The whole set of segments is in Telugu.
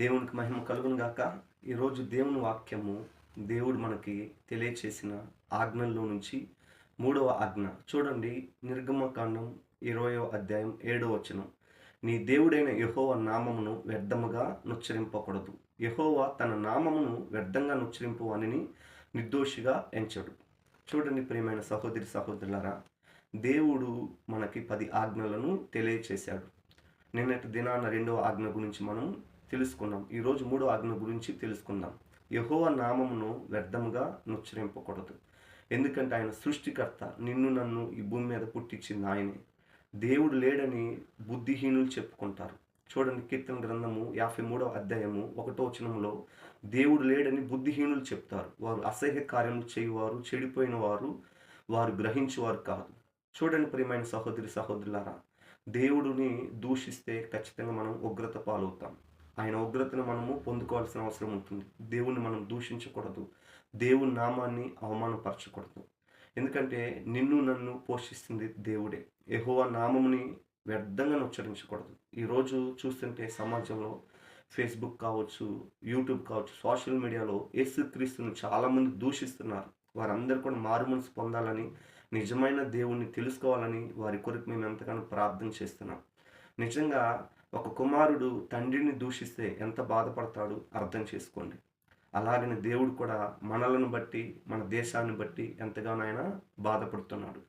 దేవునికి మహిమ కలుగును గాక. ఈరోజు దేవుని వాక్యము దేవుడు మనకి తెలియచేసిన ఆజ్ఞల్లో నుంచి మూడవ ఆజ్ఞ చూడండి. నిర్గమకాండం 20వ అధ్యాయం 7వ వచనం. నీ దేవుడైన యెహోవా నామమును వ్యర్థముగా నుచ్చరింపకూడదు. యెహోవా తన నామమును వ్యర్థంగా నుచ్చరింపు వానిని నిర్దోషిగా ఎంచడు. చూడండి ప్రియమైన సహోదరి సహోదరులారా, దేవుడు మనకి 10 ఆజ్ఞలను తెలియచేశాడు. నిన్నటి దినాన 2వ ఆజ్ఞ గురించి మనం తెలుసుకున్నాం. ఈరోజు 3వ ఆజ్ఞ గురించి తెలుసుకుందాం. యెహోవా నామమును వ్యర్థముగా నుచ్చరింపకూడదు. ఎందుకంటే ఆయన సృష్టికర్త. నిన్ను నన్ను ఈ భూమి మీద పుట్టించింది ఆయనే. దేవుడు లేడని బుద్ధిహీనులు చెప్పుకుంటారు. చూడండి, కీర్తన గ్రంథము 53వ అధ్యాయము 1వ వచనంలో దేవుడు లేడని బుద్ధిహీనులు చెప్తారు. వారు అసహ్య కార్యములు చేయువారు, చెడిపోయిన వారు, వారు గ్రహించువారు కాదు. చూడండి ప్రియమైన సహోదరి సహోదరులారా, దేవుడిని దూషిస్తే ఖచ్చితంగా మనం ఉగ్రత పాలవుతాం. ఆయన ఉగ్రతను మనము పొందుకోవాల్సిన అవసరం ఉంటుంది. దేవుణ్ణి మనం దూషించకూడదు. దేవుని నామాన్ని అవమానపరచకూడదు. ఎందుకంటే నిన్ను నన్ను పోషిస్తుంది దేవుడే. యెహోవా నామముని వ్యర్థంగా ఉచ్చరించకూడదు. ఈరోజు చూస్తుంటే సమాజంలో ఫేస్బుక్ కావచ్చు, యూట్యూబ్ కావచ్చు, సోషల్ మీడియాలో యేసుక్రీస్తును చాలామంది దూషిస్తున్నారు. వారందరూ కూడా మారుమనసు పొందాలని, నిజమైన దేవుణ్ణి తెలుసుకోవాలని వారి కొరకు మేము ఎంతగానో ప్రార్థన చేస్తున్నాం. నిజంగా ఒక కుమారుడు తండ్రిని దూషిస్తే ఎంత బాధపడతాడో అర్థం చేసుకోండి. అలాగని దేవుడు కూడా మనలను బట్టి, మన దేశాన్ని బట్టి ఎంతగానో ఆయన బాధపడుతున్నాడు.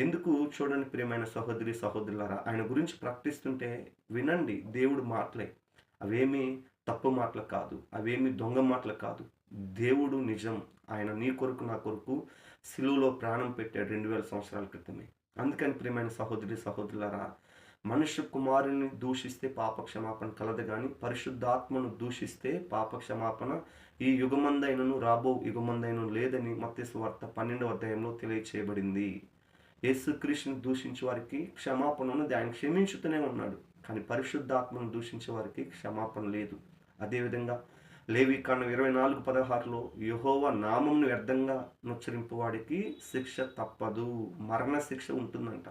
ఎందుకు చూడండి ప్రియమైన సహోదరి సహోదరులారా, ఆయన గురించి ప్రకటిస్తుంటే వినండి. దేవుడు మాటలే, అవేమీ తప్పు మాటలు కాదు, అవేమీ దొంగ మాటలు కాదు. దేవుడు నిజం. ఆయన నీ కొరకు నా కొరకు సిలువలో ప్రాణం పెట్టాడు 2000 సంవత్సరాల క్రితమే. అందుకని ప్రియమైన సహోదరి సహోదరులారా, మనుష్య కుమారుని దూషిస్తే పాప క్షమాపణ కలదు, కానీ పరిశుద్ధాత్మను దూషిస్తే పాప క్షమాపణ ఈ యుగమందైనను రాబో యుగమందైనను లేదని మత్తయి సువార్త 12వ అధ్యాయంలో తెలియచేయబడింది. యేసుక్రీస్తుని దూషించే వారికి క్షమాపణ ఉన్నది, ఆయన క్షమించుతూనే ఉన్నాడు. కానీ పరిశుద్ధాత్మను దూషించే వారికి క్షమాపణ లేదు. అదేవిధంగా లేవికాండం 24:16లో యెహోవా నామమును వ్యర్థంగా నుచ్చరింపు వాడికి శిక్ష తప్పదు, మరణ శిక్ష ఉంటుందంట.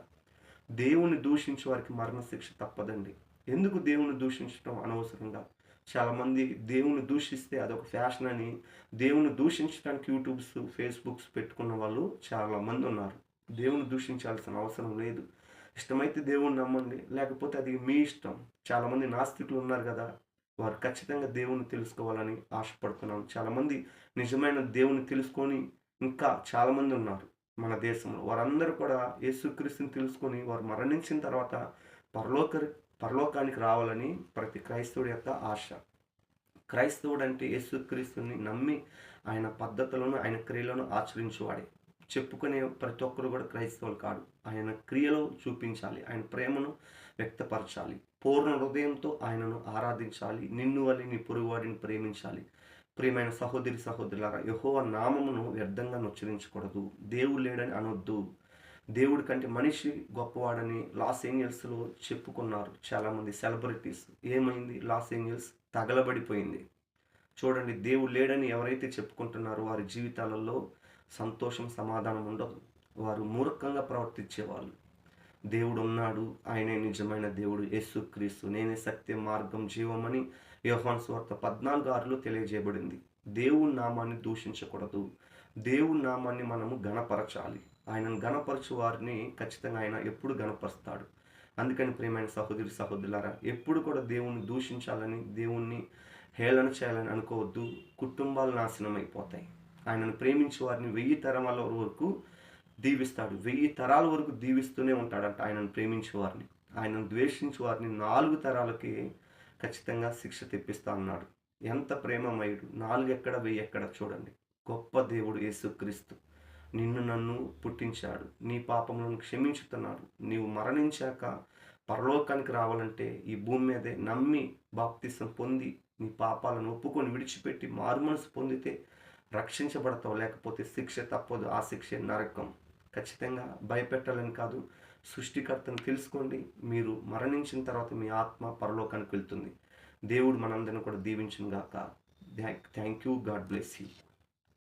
దేవుని దూషించే వారికి మరణ శిక్ష తప్పదండి. ఎందుకు దేవుని దూషించడం అనవసరంగా? చాలామంది దేవుని దూషిస్తే అదొక ఫ్యాషన్ అని దేవుని దూషించడానికి యూట్యూబ్స్, ఫేస్బుక్స్ పెట్టుకున్న వాళ్ళు చాలామంది ఉన్నారు. దేవుని దూషించాల్సిన అవసరం లేదు. ఇష్టమైతే దేవుని నమ్మండి, లేకపోతే అది మీ ఇష్టం. చాలామంది నాస్తికులు ఉన్నారు కదా, వారు ఖచ్చితంగా దేవుని తెలుసుకోవాలని ఆశపడుతున్నాను. చాలామంది నిజమైన దేవుని తెలుసుకొని ఇంకా చాలామంది ఉన్నారు మన దేశంలో. వారందరూ కూడా యేసుక్రీస్తుని తెలుసుకొని వారు మరణించిన తర్వాత పరలోక పరలోకానికి రావాలని ప్రతి క్రైస్తవుడి యొక్క ఆశ. క్రైస్తవుడు అంటే యేసుక్రీస్తుని నమ్మి ఆయన పద్ధతులను, ఆయన క్రియలను ఆచరించేవాడే. చెప్పుకునే ప్రతి ఒక్కరు కూడా క్రైస్తవులు కాదు. ఆయన క్రియలో చూపించాలి, ఆయన ప్రేమను వ్యక్తపరచాలి, పూర్ణ హృదయంతో ఆయనను ఆరాధించాలి, నిన్ను వలె నీ పొరుగువాడిని ప్రేమించాలి. ప్రియమైన సహోదరి సహోదరులారా, యెహోవా నామమును వ్యర్థంగా ఉచ్చరించకూడదు. దేవుడు లేడని అనొద్దు. దేవుడి కంటే మనిషి గొప్పవాడని లాస్ ఏంజల్స్లో చెప్పుకున్నారు చాలామంది సెలబ్రిటీస్. ఏమైంది? లాస్ ఏంజల్స్ తగలబడిపోయింది. చూడండి, దేవుడు లేడని ఎవరైతే చెప్పుకుంటున్నారో వారి జీవితాలలో సంతోషం, సమాధానం ఉండదు. వారు మూర్ఖంగా ప్రవర్తించేవాళ్ళు. దేవుడు ఉన్నాడు, ఆయనే నిజమైన దేవుడు, యేసుక్రీస్తు నేనే సత్యం, మార్గం, జీవమని యోహాను సువార్త 14:6లో తెలియజేయబడింది. దేవుని నామాన్ని దూషించకూడదు. దేవుని నామాన్ని మనము గణపరచాలి. ఆయనను గణపరచు వారిని ఖచ్చితంగా ఆయన ఎప్పుడు గణపరుస్తాడు. అందుకని ప్రియమైన సహోదరి సహోదరులారా, ఎప్పుడు కూడా దేవుణ్ణి దూషించాలని, దేవుణ్ణి హేళన చేయాలని అనుకోవద్దు. కుటుంబాలు నాశనం అయిపోతాయి. ఆయనను ప్రేమించే వారిని 1000 తరాల వరకు దీవిస్తాడు. 1000 తరాల వరకు దీవిస్తూనే ఉంటాడంట ఆయనను ప్రేమించే వారిని. ఆయనను ద్వేషించే వారిని 4 తరాలకి ఖచ్చితంగా శిక్ష తెప్పిస్తా అన్నాడు. ఎంత ప్రేమమయుడు! 4 ఎక్కడ, 1000 ఎక్కడ? చూడండి, గొప్ప దేవుడు యేసుక్రీస్తు నిన్ను నన్ను పుట్టించాడు. నీ పాపములను క్షమించుతున్నాడు. నీవు మరణించాక పరలోకానికి రావాలంటే ఈ భూమి మీదే నమ్మి బాప్తిసం పొంది నీ పాపాలను ఒప్పుకొని విడిచిపెట్టి మారుమనసు పొందితే రక్షించబడతావు. లేకపోతే శిక్ష తప్పదు. ఆ శిక్షే నరకం. ఖచ్చితంగా భయపెట్టాలని కాదు, సృష్టికర్తను తెలుసుకోండి. మీరు మరణించిన తర్వాత మీ ఆత్మ పరలోకానికి వెళ్తుంది. దేవుడు మనందరిని కూడా దీవించును గాక. Thank you. God bless you.